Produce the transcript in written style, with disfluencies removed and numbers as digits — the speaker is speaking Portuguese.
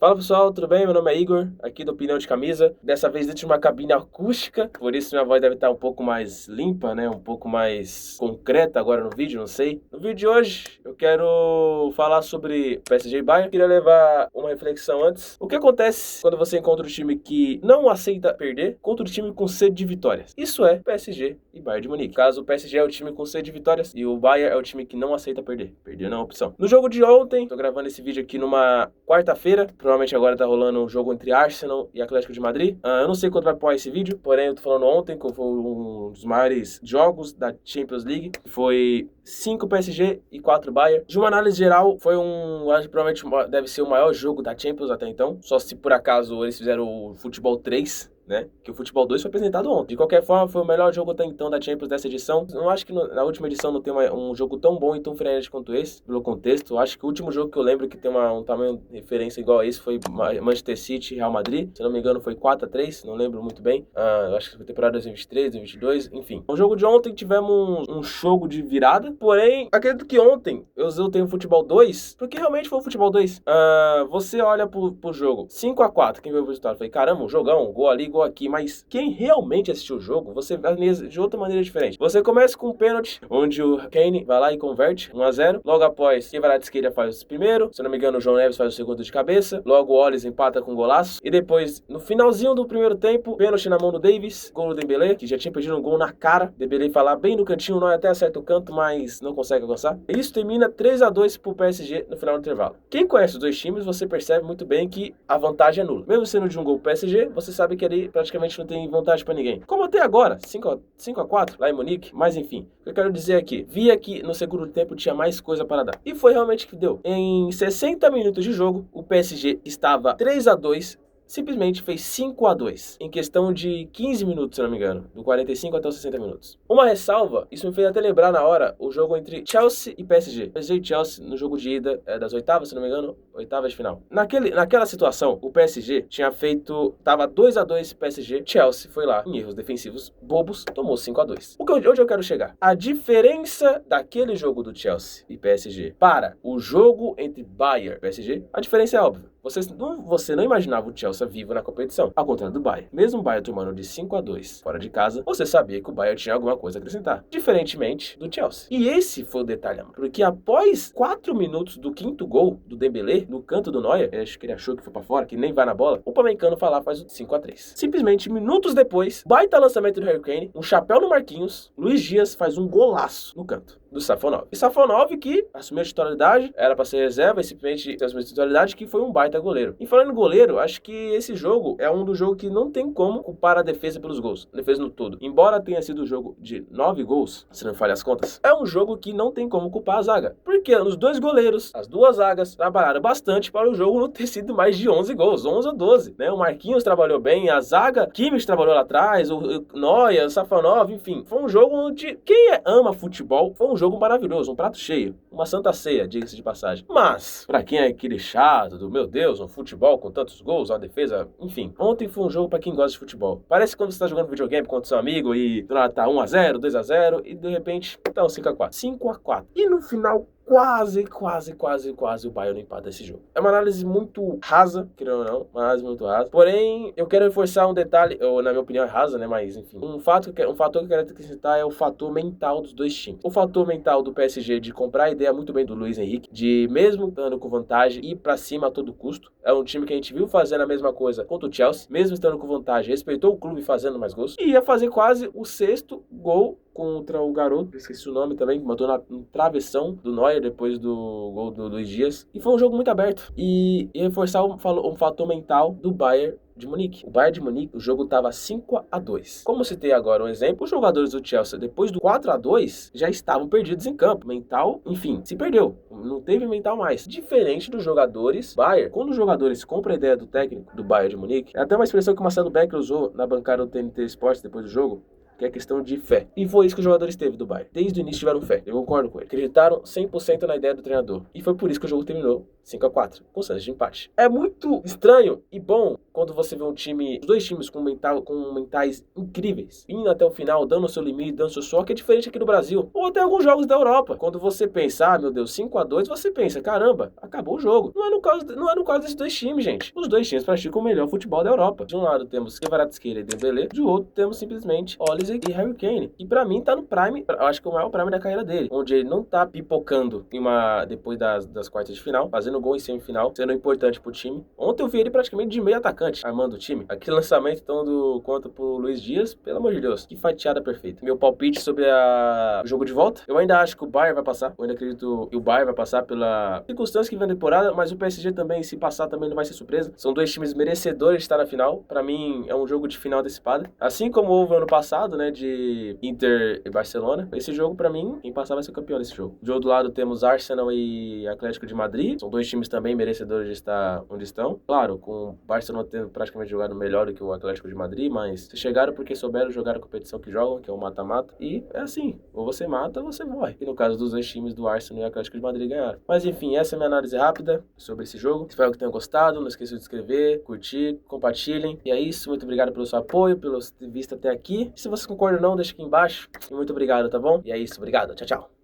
Fala pessoal, tudo bem? Meu nome é Igor, aqui do Opinião de Camisa. Dessa vez dentro de uma cabine acústica, por isso minha voz deve estar um pouco mais limpa, né? Um pouco mais concreta agora no vídeo, não sei. No vídeo de hoje eu quero falar sobre PSG e Bayern. Queria levar uma reflexão antes. O que acontece quando você encontra um time que não aceita perder contra um time com sede de vitórias? Isso é PSG e Bayern de Munique. Caso o PSG é o time com sede de vitórias e o Bayern é o time que não aceita perder. Perder não é uma opção. No jogo de ontem, tô gravando esse vídeo aqui numa quarta-feira, provavelmente agora tá rolando um jogo entre Arsenal e Atlético de Madrid. Eu não sei quando vai pôr esse vídeo, porém eu tô falando ontem, que foi um dos maiores jogos da Champions League. Foi 5 PSG e 4 Bayern. De uma análise geral, foi acho que provavelmente deve ser o maior jogo da Champions até então. Só se por acaso eles fizeram o Futebol 3, né? Que o Futebol 2 foi apresentado ontem. De qualquer forma, foi o melhor jogo até então da Champions dessa edição. Não acho que na última edição não tem um jogo tão bom e tão frenético quanto esse, pelo contexto. Eu acho que o último jogo que eu lembro que tem um tamanho de referência igual a esse foi Manchester City e Real Madrid. Se não me engano, foi 4-3, não lembro muito bem. Eu acho que foi temporada 2023, 2022, enfim. No jogo de ontem tivemos um jogo de virada, porém, acredito que ontem eu usei o Futebol 2, porque realmente foi o Futebol 2. Você olha pro jogo, 5-4, quem viu o resultado? Falei, caramba, um jogão, gol ali, gol aqui, mas quem realmente assistiu o jogo, você analisa de outra maneira diferente. Você começa com um pênalti, onde o Kane vai lá e converte 1-0. Logo após, quem vai lá de esquerda faz o primeiro. Se não me engano, o João Neves faz o segundo de cabeça. Logo o Ollis empata com um golaço. E depois, no finalzinho do primeiro tempo, pênalti na mão do Davis, gol do Dembélé, que já tinha perdido um gol na cara. Dembélé vai lá bem no cantinho, não até acerta o canto, mas não consegue alcançar. E isso termina 3-2 pro PSG no final do intervalo. Quem conhece os dois times, você percebe muito bem que a vantagem é nula. Mesmo sendo de um gol pro PSG, você sabe que ali praticamente não tem vantagem pra ninguém. Como até agora, 5-4 lá em Munique, mas enfim. O que eu quero dizer aqui, via que no segundo tempo tinha mais coisa para dar. E foi realmente o que deu. Em 60 minutos de jogo, o PSG estava 3-2, simplesmente fez 5-2 em questão de 15 minutos, se não me engano, do 45 até os 60 minutos. Uma ressalva, isso me fez até lembrar na hora o jogo entre Chelsea e PSG. PSG e Chelsea no jogo de ida das oitavas, se não me engano, oitavas de final. Naquela situação, o PSG tava 2-2 PSG, Chelsea foi lá em erros defensivos bobos, tomou 5-2. Onde eu quero chegar? A diferença daquele jogo do Chelsea e PSG para o jogo entre Bayern e PSG, a diferença é óbvia. Você não imaginava o Chelsea vivo na competição, ao contrário do Bayern. Mesmo o Bayern tomando de 5-2 fora de casa, você sabia que o Bayern tinha alguma coisa a acrescentar, diferentemente do Chelsea. E esse foi o detalhe, porque após 4 minutos do quinto gol do Dembélé, no canto do Neuer, acho que ele achou que foi pra fora, que nem vai na bola, o Upamecano faz o 5-3. Simplesmente, minutos depois, baita lançamento do Harry Kane, um chapéu no Marquinhos, Luiz Dias faz um golaço no canto do Safonov. E Safonov, que assumiu a titularidade, era pra ser reserva e simplesmente assumiu a titularidade, que foi um baita goleiro. E falando em goleiro, acho que esse jogo é um dos jogos que não tem como culpar a defesa pelos gols. A defesa no todo. Embora tenha sido um jogo de 9 gols, se não me falha as contas, é um jogo que não tem como culpar a zaga. Porque os dois goleiros, as duas zagas, trabalharam bastante para o jogo não ter sido mais de 11 gols, 11 ou 12, né? O Marquinhos trabalhou bem, a zaga, Kimmich trabalhou lá atrás, o Neuer, o Safonov, enfim. Foi um jogo onde quem ama futebol, foi um jogo maravilhoso, um prato cheio, uma santa ceia, diga-se de passagem. Mas, pra quem é aquele chato do, meu Deus, um futebol com tantos gols, uma defesa, enfim. Ontem foi um jogo pra quem gosta de futebol. Parece quando você tá jogando videogame contra seu amigo e do nada tá 1-0, 2-0 e de repente tá um 5-4. 5-4. E no final, quase o Bayern empata esse jogo. É uma análise muito rasa, querendo ou não, uma análise muito rasa. Porém, eu quero reforçar um detalhe, ou na minha opinião é rasa, né, mas enfim. Um fator que eu quero acrescentar é o fator mental dos dois times. O fator mental do PSG de comprar a ideia muito bem do Luiz Henrique, de mesmo estando com vantagem, ir pra cima a todo custo. É um time que a gente viu fazendo a mesma coisa contra o Chelsea, mesmo estando com vantagem, respeitou o clube fazendo mais gols. E ia fazer quase o 6º gol contra o garoto, esqueci o nome também, que matou no travessão do Neuer depois do gol do Luiz Dias. E foi um jogo muito aberto. E reforçar um fator mental do Bayern de Munique. O Bayern de Munique, o jogo estava 5-2. Como citei agora um exemplo, os jogadores do Chelsea, depois do 4-2, já estavam perdidos em campo. Mental, enfim, se perdeu. Não teve mental mais. Diferente dos jogadores Bayern. Quando os jogadores compram a ideia do técnico do Bayern de Munique, é até uma expressão que o Marcelo Becker usou na bancada do TNT Sports depois do jogo, que é questão de fé. E foi isso que os jogadores teve do Bayern. Desde o início tiveram fé. Eu concordo com ele. Acreditaram 100% na ideia do treinador. E foi por isso que o jogo terminou 5-4, com chance de empate. É muito estranho e bom quando você vê os dois times com mentais incríveis, indo até o final, dando o seu limite, dando o seu suor, que é diferente aqui no Brasil, ou até alguns jogos da Europa. Quando você pensa, meu Deus, 5-2, você pensa, caramba, acabou o jogo. Não é no caso desses dois times, gente. Os dois times praticam o melhor futebol da Europa. De um lado temos Kvaratskhelia e Dembélé, de outro temos simplesmente Olise e Harry Kane. E pra mim tá no prime, eu acho que é o maior prime da carreira dele, onde ele não tá pipocando depois das quartas de final, fazendo gol em semifinal, sendo importante pro time. Ontem eu vi ele praticamente de meio atacante, armando o time. Aquele lançamento então do conta pro Luiz Dias, pelo amor de Deus, que fatiada perfeita. Meu palpite sobre o jogo de volta, eu ainda acho que o Bayern vai passar, eu ainda acredito que o Bayern vai passar pela circunstância que vem na temporada, mas o PSG também, se passar, também não vai ser surpresa. São dois times merecedores de estar na final. Pra mim, é um jogo de final antecipada. Assim como houve ano passado, né, de Inter e Barcelona, esse jogo, pra mim, quem passar vai ser campeão desse jogo. Do outro lado, temos Arsenal e Atlético de Madrid. São dois times também merecedores de estar onde estão. Claro, com o Barcelona tendo praticamente jogado melhor do que o Atlético de Madrid, mas se chegaram porque souberam jogar a competição que jogam, que é o mata-mata. E é assim, ou você mata ou você morre. E no caso dos dois times do Arsenal e Atlético de Madrid ganharam. Mas enfim, essa é a minha análise rápida sobre esse jogo. Espero que tenham gostado. Não esqueçam de se inscrever, curtir, compartilhem. E é isso. Muito obrigado pelo seu apoio, pelo visto até aqui. Se você concorda ou não, deixa aqui embaixo. E muito obrigado, tá bom? E é isso. Obrigado. Tchau, tchau.